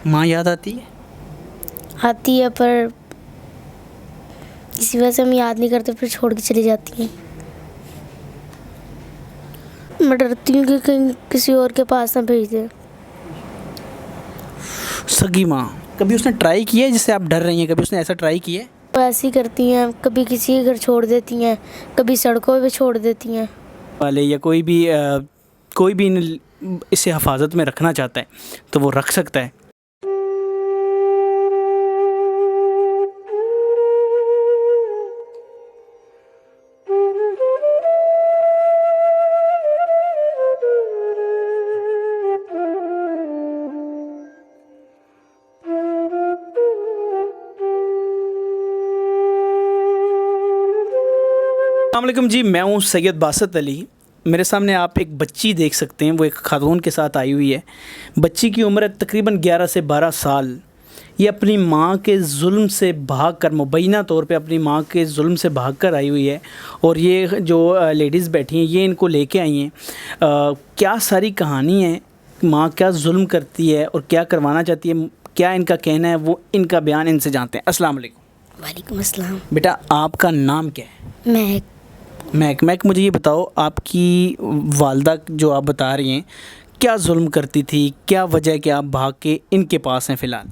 ماں یاد آتی ہے؟ آتی ہے پر اسی وجہ سے ہم یاد نہیں کرتے، پھر چھوڑ کے چلی جاتی ہیں۔ میں ڈرتی ہوں کہ کہیں کسی اور کے پاس نہ بھیج دیں۔ سگی ماں کبھی اس نے ٹرائی کیا ہے؟ جس سے آپ ڈر رہی ہیں، کبھی اس نے ایسا ٹرائی کیا ہے؟ وہ ایسے ہی کرتی ہیں، کبھی کسی کے گھر چھوڑ دیتی ہیں، کبھی سڑکوں پہ چھوڑ دیتی ہیں۔ والے یا کوئی بھی اسے حفاظت میں رکھنا چاہتا ہے تو وہ رکھ سکتا ہے۔ السلام علیکم جی، میں ہوں سید باسط علی۔ میرے سامنے آپ ایک بچی دیکھ سکتے ہیں، وہ ایک خاتون کے ساتھ آئی ہوئی ہے۔ بچی کی عمر ہے تقریباً 11 سے 12 سال۔ یہ اپنی ماں کے ظلم سے بھاگ کر، مبینہ طور پہ اپنی ماں کے ظلم سے بھاگ کر آئی ہوئی ہے، اور یہ جو لیڈیز بیٹھی ہیں یہ ان کو لے کے آئی ہیں۔ کیا ساری کہانی ہے، ماں کیا ظلم کرتی ہے اور کیا کروانا چاہتی ہے، کیا ان کا کہنا ہے، وہ ان کا بیان ان سے جانتے ہیں۔ السلام علیکم۔ وعلیکم السلام۔ بیٹا آپ کا نام کیا ہے؟ میک مجھے یہ بتاؤ، آپ کی والدہ جو آپ بتا رہی ہیں کیا ظلم کرتی تھی، کیا وجہ ہے کہ آپ بھاگ کے ان کے پاس ہیں فی الحال؟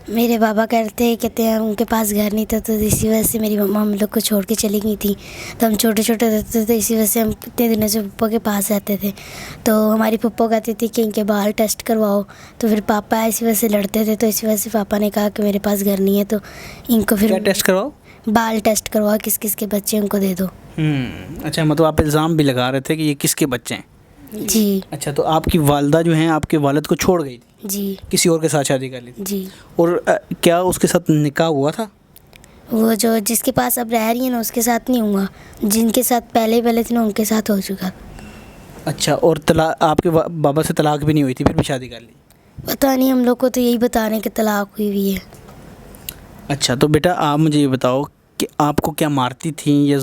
میرے بابا کہتے ہیں ان کے پاس گھر نہیں تھا، تو اسی وجہ سے میری مما ہم لوگ کو چھوڑ کے چلی گئی تھی۔ تو ہم چھوٹے رہتے تھے، اسی وجہ سے ہم کتنے دنوں سے پھپھو کے پاس رہتے تھے۔ تو ہماری پھپھو کہتی تھی کہ ان کے بال ٹیسٹ کرواؤ، تو پھر پاپا اسی وجہ سے لڑتے تھے، تو اسی وجہ سے پاپا نے کہا کہ میرے پاس گھر نہیں ہے، تو ان کو پھر کیا ٹیسٹ کرواؤ؟ بال ٹیسٹ کرواؤ، کس کس کے بچے ان کو دے دو۔ اچھا، مطلب آپ الزام بھی لگا رہے تھے کہ یہ کس کے بچے ہیں؟ جی۔ اچھا، تو آپ کی والدہ جو ہیں آپ کے والد کو چھوڑ گئی تھی؟ جی۔ کسی اور کے ساتھ شادی کر لی تھی؟ جی۔ اور کیا اس کے ساتھ نکاح ہوا تھا؟ وہ جو جس کے پاس اب رہ رہی ہیں نا، اس کے ساتھ نہیں ہوا، جن کے ساتھ پہلے تھے نا ان کے ساتھ ہو چکا۔ اچھا، اور طلاق آپ کے بابا سے طلاق بھی نہیں ہوئی تھی، پھر بھی شادی کر لی؟ پتہ نہیں، ہم لوگ کو تو یہی بتا رہے ہیں کہ طلاق ہوئی ہوئی ہے۔ اچھا، تو بیٹا آپ مجھے یہ بتاؤ کہ آپ کو کیا مارتی تھیں، یا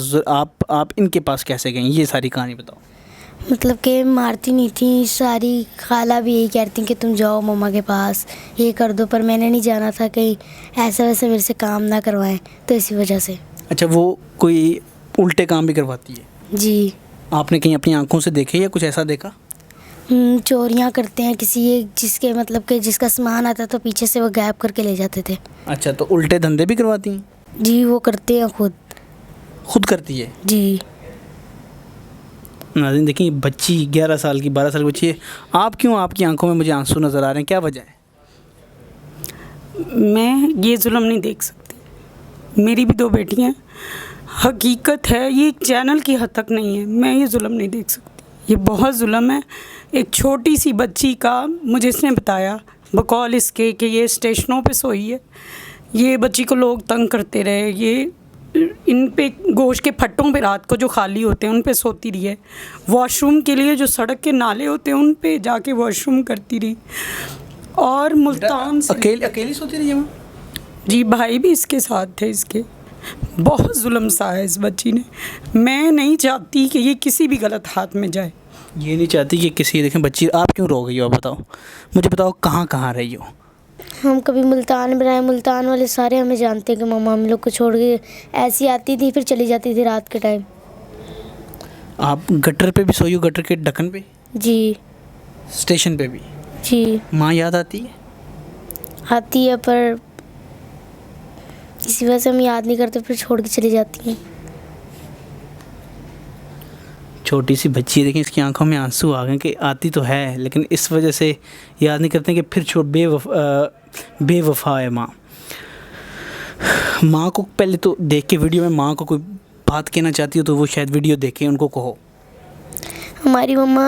آپ ان کے پاس کیسے گئیں، یہ ساری کہانی بتاؤ۔ مطلب کہ مارتی نہیں تھی، ساری خالہ بھی یہی کہتی کہ تم جاؤ مما کے پاس، یہ کر دو، پر میں نے نہیں جانا تھا، کہیں ایسا ویسے میرے سے کام نہ کروائیں، تو اسی وجہ سے۔ اچھا، وہ کوئی الٹے کام بھی کرواتی ہے؟ جی۔ آپ نے کہیں اپنی آنکھوں سے دیکھے یا کچھ ایسا دیکھا؟ چوریاں کرتے ہیں، جس کے مطلب کہ جس کا سامان آتا تو پیچھے سے وہ غائب کر کے لے جاتے تھے۔ اچھا، تو الٹے دھندے بھی کرواتی ہیں؟ جی، وہ کرتے ہیں خود کرتی ہے؟ جی۔ ناظرین دیکھیں، بچی 11 سال کی، 12 سال کی بچی ہے، آپ کی آنکھوں میں مجھے آنسو نظر آ رہے ہیں، کیا وجہ ہے؟ میں یہ ظلم نہیں دیکھ سکتی، میری بھی 2 بیٹیاں، حقیقت ہے یہ ایک چینل کی حد تک نہیں ہے، میں یہ ظلم نہیں دیکھ سکتی، یہ بہت ظلم ہے۔ ایک چھوٹی سی بچی کا مجھے اس نے بتایا بقول اس کے کہ یہ اسٹیشنوں پہ سوئی ہے، یہ بچی کو لوگ تنگ کرتے رہے، یہ ان پہ گوشت کے پھٹوں پہ رات کو جو خالی ہوتے ہیں ان پہ سوتی رہی ہے، واش روم کے لیے جو سڑک کے نالے ہوتے ہیں ان پہ جا کے واش روم کرتی رہی، اور ملتان سے اکیلی سوتی رہی ہے؟ جی، بھائی بھی اس کے ساتھ تھے اس کے۔ بہت ظلم سا ہے اس بچی نے، میں نہیں چاہتی کہ یہ کسی بھی غلط ہاتھ میں جائے۔ یہ نہیں چاہتی کہ کسی، دیکھیں بچی آپ کیوں رو گئی ہو، بتاؤ مجھے، بتاؤ کہاں رہی ہو؟ ہم کبھی ملتان بنائے، ملتان والے سارے ہمیں جانتے ہیں کہ مما ہم لوگ کو چھوڑ کے ایسی آتی تھی، پھر چلی جاتی تھی رات کے ٹائم۔ آپ گٹر پہ بھی سوئی ہو، گٹر کے ڈھکن پہ؟ جی۔ اسٹیشن پہ بھی؟ جی۔ ماں یاد آتی ہے؟ آتی ہے پر اسی وجہ سے ہم یاد نہیں کرتے، پھر چھوڑ کے چلی جاتی ہیں۔ چھوٹی سی بچی ہے، دیکھیں اس کی آنکھوں میں آنسو آ گئے کہ آتی تو ہے لیکن اس وجہ سے یاد نہیں کرتے کہ پھر بے وفا ہے ماں۔ ماں کو پہلے تو دیکھ کے ویڈیو میں ماں کو کوئی بات کہنا چاہتی ہو تو وہ شاید ویڈیو دیکھیں، ان کو کہو۔ ہماری مما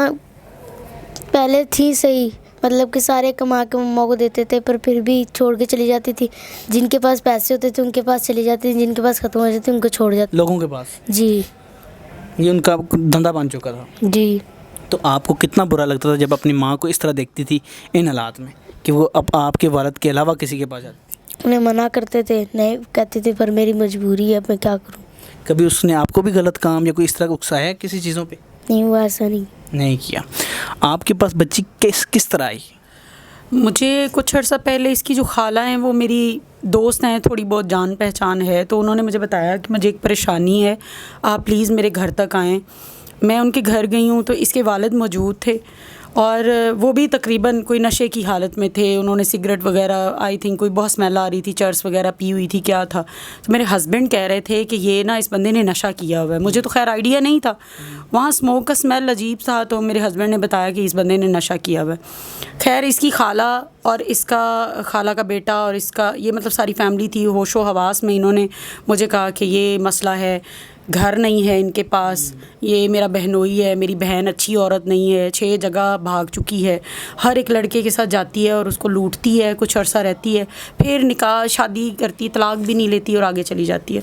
پہلے تھی صحیح، مطلب کہ سارے کما کے مما کو دیتے تھے، پر پھر بھی چھوڑ کے چلی جاتی تھی۔ جن کے پاس پیسے ہوتے تھے ان کے پاس چلی جاتی تھی، جن کے پاس ختم ہو جاتے تھے ان کو چھوڑ جاتی، لوگوں کے پاس۔ جی۔ یہ ان کا دھندا بن چکا تھا؟ جی۔ تو آپ کو کتنا برا لگتا تھا جب اپنی ماں کو اس طرح دیکھتی تھی ان حالات میں کہ وہ اب آپ کے والد کے علاوہ کسی کے پاس جاتی؟ انہیں منع کرتے تھے، نہیں کہتے تھے پر میری مجبوری ہے، میں کیا کروں۔ کبھی اس نے آپ کو بھی غلط کام یا کوئی اس طرح کا اکسایا ہے کسی چیزوں پہ؟ نہیں ہوا، ایسا نہیں کیا۔ آپ کے پاس بچی کس طرح آئی؟ مجھے کچھ عرصہ پہلے اس کی جو خالہ ہیں وہ میری دوست ہیں، تھوڑی بہت جان پہچان ہے، تو انہوں نے مجھے بتایا کہ مجھے ایک پریشانی ہے، آپ پلیز میرے گھر تک آئیں. میں ان کے گھر گئی ہوں تو اس کے والد موجود تھے اور وہ بھی تقریباً کوئی نشے کی حالت میں تھے. انہوں نے سگریٹ وغیرہ آئی تھنک کوئی بہت اسمیل آ رہی تھی، چرس وغیرہ پی ہوئی تھی، کیا تھا. تو میرے ہسبینڈ کہہ رہے تھے کہ یہ نا اس بندے نے نشہ کیا ہوا ہے. مجھے تو خیر آئیڈیا نہیں تھا، وہاں اسموک کا اسمیل عجیب تھا، تو میرے ہسبینڈ نے بتایا کہ اس بندے نے نشہ کیا ہوا ہے. خیر اس کی خالہ اور اس کا خالہ کا بیٹا اور اس کا یہ مطلب ساری فیملی تھی، ہوش و حواس میں انہوں نے مجھے کہا کہ یہ مسئلہ ہے، گھر نہیں ہے ان کے پاس، یہ میرا بہنوئی ہے، میری بہن اچھی عورت نہیں ہے، 6 جگہ بھاگ چکی ہے، ہر ایک لڑکے کے ساتھ جاتی ہے اور اس کو لوٹتی ہے، کچھ عرصہ رہتی ہے، پھر نکاح شادی کرتی، طلاق بھی نہیں لیتی اور آگے چلی جاتی ہے.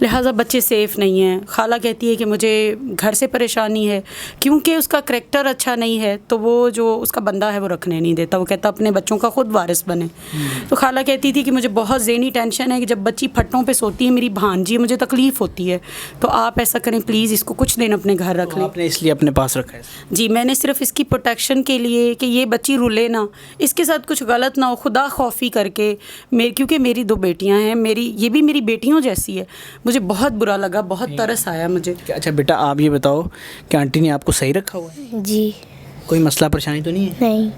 لہٰذا بچے سیف نہیں ہیں. خالہ کہتی ہے کہ مجھے گھر سے پریشانی ہے کیونکہ اس کا کریکٹر اچھا نہیں ہے، تو وہ جو اس کا بندہ ہے وہ رکھنے نہیں دیتا، وہ کہتا اپنے بچوں کا خود وارث بنے. تو خالہ کہتی تھی کہ مجھے بہت ذہنی ٹینشن ہے کہ جب بچی پھٹوں پہ سوتی ہے، میری بھانجی، مجھے تکلیف ہوتی ہے، تو آپ ایسا کریں پلیز اس کو کچھ دن اپنے گھر رکھ لیں. آپ نے اس لیے اپنے پاس رکھا ہے؟ جی میں نے صرف اس کی پروٹیکشن کے لیے کہ یہ بچی رولے نہ، اس کے ساتھ کچھ غلط نہ ہو، خدا خوفی کر کے. کیونکہ میری 2 بیٹیاں ہیں، یہ بھی میری بیٹیوں جیسی ہے. مجھے بہت برا لگا، بہت ترس آیا مجھے. اچھا بیٹا آپ یہ بتاؤ کہ آنٹی نے آپ کو صحیح رکھا ہوا ہے؟ جی کوئی مسئلہ پریشانی تو نہیں ہے؟ نہیں.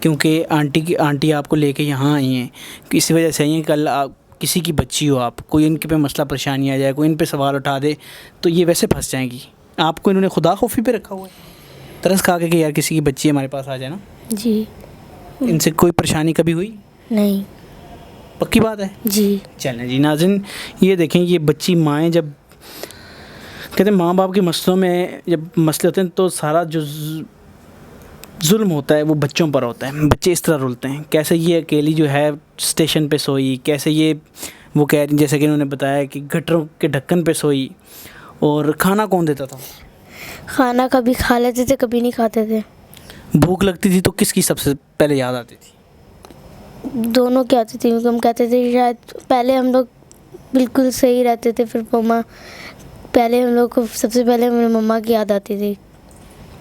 کیونکہ آنٹی آپ کو لے کے یہاں آئی ہیں، اسی وجہ سے آئی ہیں. کل کسی کی بچی ہو آپ، کوئی ان کے پہ مسئلہ پریشانی آ جائے، کوئی ان پہ سوال اٹھا دے تو یہ ویسے پھنس جائیں گی. آپ کو انہوں نے خدا خوفی پہ رکھا ہوا ہے، ترس کھا کے کہ یار کسی کی بچی ہمارے پاس آ جائے نا. جی ان سے کوئی پریشانی کبھی ہوئی؟ نہیں. پکی بات ہے. جی چلیں جی ناظرین، یہ دیکھیں یہ بچی مائیں جب کہتے ہیں ماں باپ کے مسئلوں میں جب مسئلے ہوتے ہیں تو سارا جو ظلم ہوتا ہے وہ بچوں پر ہوتا ہے. بچے اس طرح رولتے ہیں. کیسے یہ اکیلی جو ہے اسٹیشن پہ سوئی، کیسے یہ وہ کہہ رہی جیسے کہ انہوں نے بتایا کہ گٹروں کے ڈھکن پہ سوئی. اور کھانا کون دیتا تھا؟ کھانا کبھی کھا لیتے تھے، کبھی نہیں کھاتے تھے. بھوک لگتی تھی تو کس کی سب سے پہلے یاد آتی تھی؟ دونوں کی آتی تھی، کیونکہ ہم کہتے تھے شاید پہلے ہم لوگ بالکل صحیح رہتے تھے، پھر مما پہلے ہم لوگ کو سب سے پہلے میری مما کی یاد آتی تھی.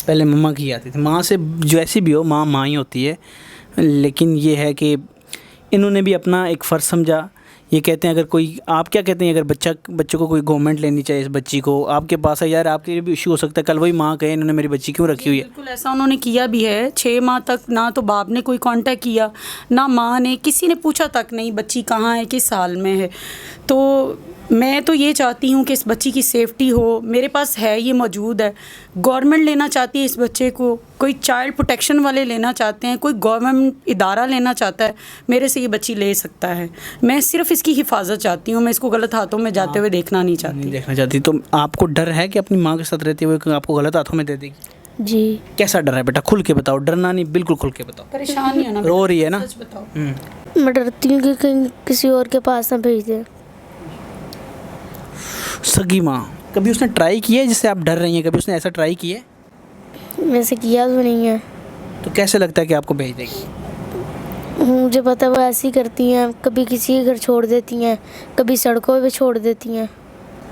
پہلے مما کی آتی تھی. ماں سے جو ایسی بھی ہو، ماں ہی ہوتی ہے. لیکن یہ ہے کہ انہوں نے بھی اپنا ایک فرض سمجھا. یہ کہتے ہیں اگر کوئی، آپ کیا کہتے ہیں اگر بچوں کو کوئی گورنمنٹ لینی چاہیے اس بچی کو، آپ کے پاس ہے یار، آپ کے لیے بھی ایشو ہو سکتا ہے. کل وہی ماں کہے انہوں نے میری بچی کیوں رکھی ہوئی ہے. بالکل ایسا انہوں نے کیا بھی ہے. 6 ماہ تک نہ تو باپ نے کوئی کانٹیکٹ کیا، نہ ماں نے، کسی نے پوچھا تک نہیں بچی کہاں ہے، کس حال میں ہے. تو میں تو یہ چاہتی ہوں کہ اس بچی کی سیفٹی ہو. میرے پاس ہے، یہ موجود ہے. گورنمنٹ لینا چاہتی ہے اس بچے کو، کوئی چائلڈ پروٹیکشن والے لینا چاہتے ہیں، کوئی گورنمنٹ ادارہ لینا چاہتا ہے، میرے سے یہ بچی لے سکتا ہے. میں صرف اس کی حفاظت چاہتی ہوں. میں اس کو غلط ہاتھوں میں جاتے ہوئے دیکھنا نہیں چاہتی. تو آپ کو ڈر ہے کہ اپنی ماں کے ساتھ رہتے ہوئے کہ آپ کو غلط ہاتھوں میں دے دے گی؟ جی. کیسا ڈر ہے بیٹا؟ کھل کے بتاؤ. ڈرنا نہیں، بالکل کھل کے بتاؤ. پریشانی ہے نا، رو رہی ہے نا. سچ بتاؤ. میں ڈرتی ہوں کہ کہیں کسی اور کے پاس نہ بھیج دیں. سگی ماں کبھی اس نے ٹرائی کیا ہے جس سے آپ ڈر رہی ہیں؟ کبھی اس نے ایسا ٹرائی کیا ہے؟ ویسے کیا تو نہیں ہے. تو کیسے لگتا ہے کہ آپ کو بھیج دے گی؟ مجھے پتہ وہ ایسے ہی کرتی ہیں. کبھی کسی کے گھر چھوڑ دیتی ہیں، کبھی سڑکوں پہ چھوڑ دیتی ہیں.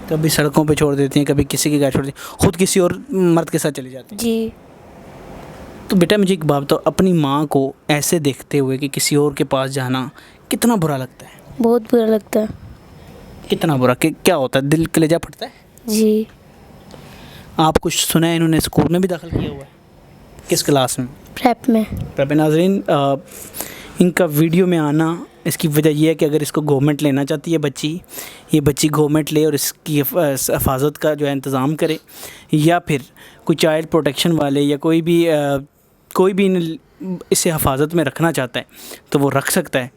کبھی سڑکوں پہ چھوڑ دیتی ہیں، کبھی کسی کے گھر چھوڑ دیتی ہیں، خود کسی اور مرد کے ساتھ چلی جاتی ہیں. جی. تو بیٹا مجھے ایک بات بتاؤ، اپنی ماں کو ایسے دیکھتے ہوئے کہ کسی اور کے پاس جانا کتنا برا لگتا ہے؟ بہت برا لگتا ہے. کتنا برا؟ کہ کیا ہوتا ہے؟ دل کلیجہ پھٹتا ہے؟ جی. آپ کچھ سنا ہے انہوں نے اسکول میں بھی داخل کیا ہوا ہے؟ کس کلاس میں؟ پریپ میں. پریپ. ناظرین ان کا ویڈیو میں آنا اس کی وجہ یہ ہے کہ اگر اس کو گورنمنٹ لینا چاہتی ہے یہ بچی گورنمنٹ لے اور اس کی حفاظت کا جو ہے انتظام کرے، یا پھر کوئی چائلڈ پروٹیکشن والے یا کوئی بھی اسے حفاظت میں رکھنا چاہتا ہے تو وہ رکھ سکتا ہے.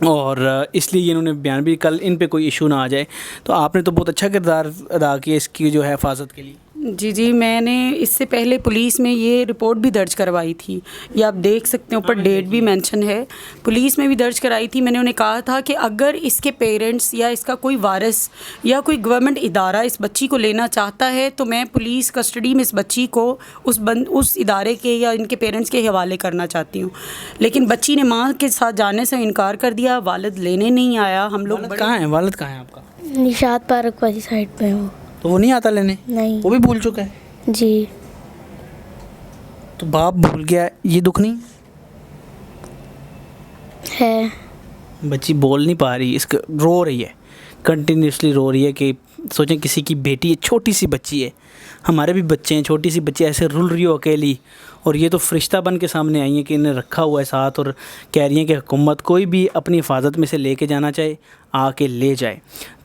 اور اس لیے انہوں نے بیان بھی، کل ان پہ کوئی ایشو نہ آ جائے. تو آپ نے تو بہت اچھا کردار ادا کیا اس کی جو ہے حفاظت کے لیے. جی میں نے اس سے پہلے پولیس میں یہ رپورٹ بھی درج کروائی تھی. یہ آپ دیکھ سکتے ہیں، اوپر ڈیٹ بھی مینشن ہے. پولیس میں بھی درج کرائی تھی. میں نے انہیں کہا تھا کہ اگر اس کے پیرنٹس یا اس کا کوئی وارث یا کوئی گورنمنٹ ادارہ اس بچی کو لینا چاہتا ہے تو میں پولیس کسٹڈی میں اس بچی کو اس ادارے کے یا ان کے پیرنٹس کے حوالے کرنا چاہتی ہوں. لیکن بچی نے ماں کے ساتھ جانے سے انکار کر دیا. والد لینے نہیں آیا. ہم لوگ کہاں ہیں؟ والد کہاں ہیں آپ کا؟ نشاط پارک والی سائڈ پہ ہوں. تو وہ نہیں آتا لینے؟ نہیں. وہ بھی بھول چکا ہے؟ جی. تو باپ بھول گیا، یہ دکھ نہیں؟ ہے. بچی بول نہیں پا رہی, اس کا رو رہی ہے, کنٹینیوسلی رو رہی ہے کہ سوچیں کسی کی بیٹی ہے, چھوٹی سی بچی ہے, ہمارے بھی بچے ہیں, چھوٹی سی بچی ایسے رل رہی ہو اکیلی, اور یہ تو فرشتہ بن کے سامنے آئی ہیں کہ انہیں رکھا ہوا ہے ساتھ, اور کہہ رہی ہیں کہ حکومت کوئی بھی اپنی حفاظت میں سے لے کے جانا چاہے آ کے لے جائے.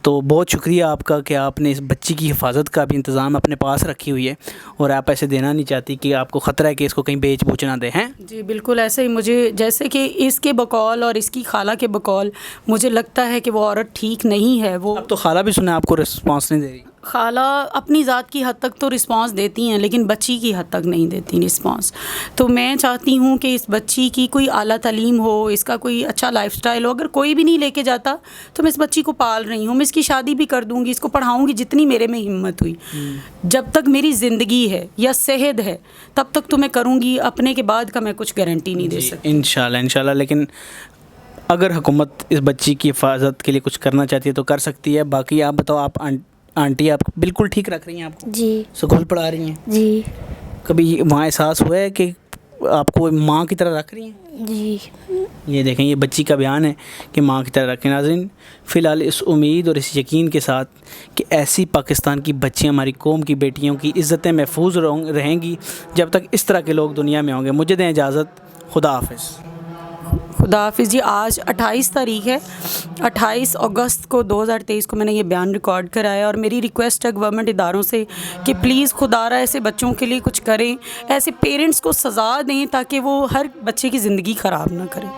تو بہت شکریہ آپ کا کہ آپ نے اس بچی کی حفاظت کا بھی انتظام اپنے پاس رکھی ہوئی ہے, اور آپ ایسے دینا نہیں چاہتی کہ آپ کو خطرہ ہے کہ اس کو کہیں بیچ بوچ نہ دیں. ہیں جی بالکل ایسے ہی مجھے, جیسے کہ اس کے بقول اور اس کی خالہ کے بقول مجھے لگتا ہے کہ وہ عورت ٹھیک نہیں ہے. وہ اب تو خالہ بھی سنا آپ کو رسپانس نہیں دے رہی. خالہ اپنی ذات کی حد تک تو رسپانس دیتی ہیں, لیکن بچی کی حد تک نہیں دیتی رسپانس. تو میں چاہتی ہوں کہ اس بچی کی کوئی اعلیٰ تعلیم ہو, اس کا کوئی اچھا لائف سٹائل ہو. اگر کوئی بھی نہیں لے کے جاتا تو میں اس بچی کو پال رہی ہوں, میں اس کی شادی بھی کر دوں گی, اس کو پڑھاؤں گی جتنی میرے میں ہمت ہوئی. جب تک میری زندگی ہے یا صحت ہے تب تک تو میں کروں گی, اپنے کے بعد کا میں کچھ گارنٹی نہیں دے سکتی. انشاءاللہ. لیکن اگر حکومت اس بچی کی حفاظت کے لیے کچھ کرنا چاہتی ہے تو کر سکتی ہے. باقی آپ بتاؤ, آپ آنٹی آپ بالکل ٹھیک رکھ رہی ہیں آپ کو؟ جی اسکول پڑھا رہی ہیں؟ جی کبھی وہاں احساس ہوا ہے کہ آپ کو ماں کی طرح رکھ رہی ہیں؟ جی. یہ دیکھیں, یہ بچی کا بیان ہے کہ ماں کی طرح رکھیں. ناظرین, فی الحال اس امید اور اس یقین کے ساتھ کہ ایسی پاکستان کی بچیاں, ہماری قوم کی بیٹیوں کی عزتیں محفوظ رہیں گی جب تک اس طرح کے لوگ دنیا میں ہوں گے. مجھے دیں اجازت, خدا حافظ. خدا حافظ جی. آج 28 تاریخ ہے, 28 اگست کو 2023 کو میں نے یہ بیان ریکارڈ کرایا, اور میری ریکویسٹ ہے گورنمنٹ اداروں سے کہ پلیز خدا را ایسے بچوں کے لیے کچھ کریں, ایسے پیرنٹس کو سزا دیں تاکہ وہ ہر بچے کی زندگی خراب نہ کریں.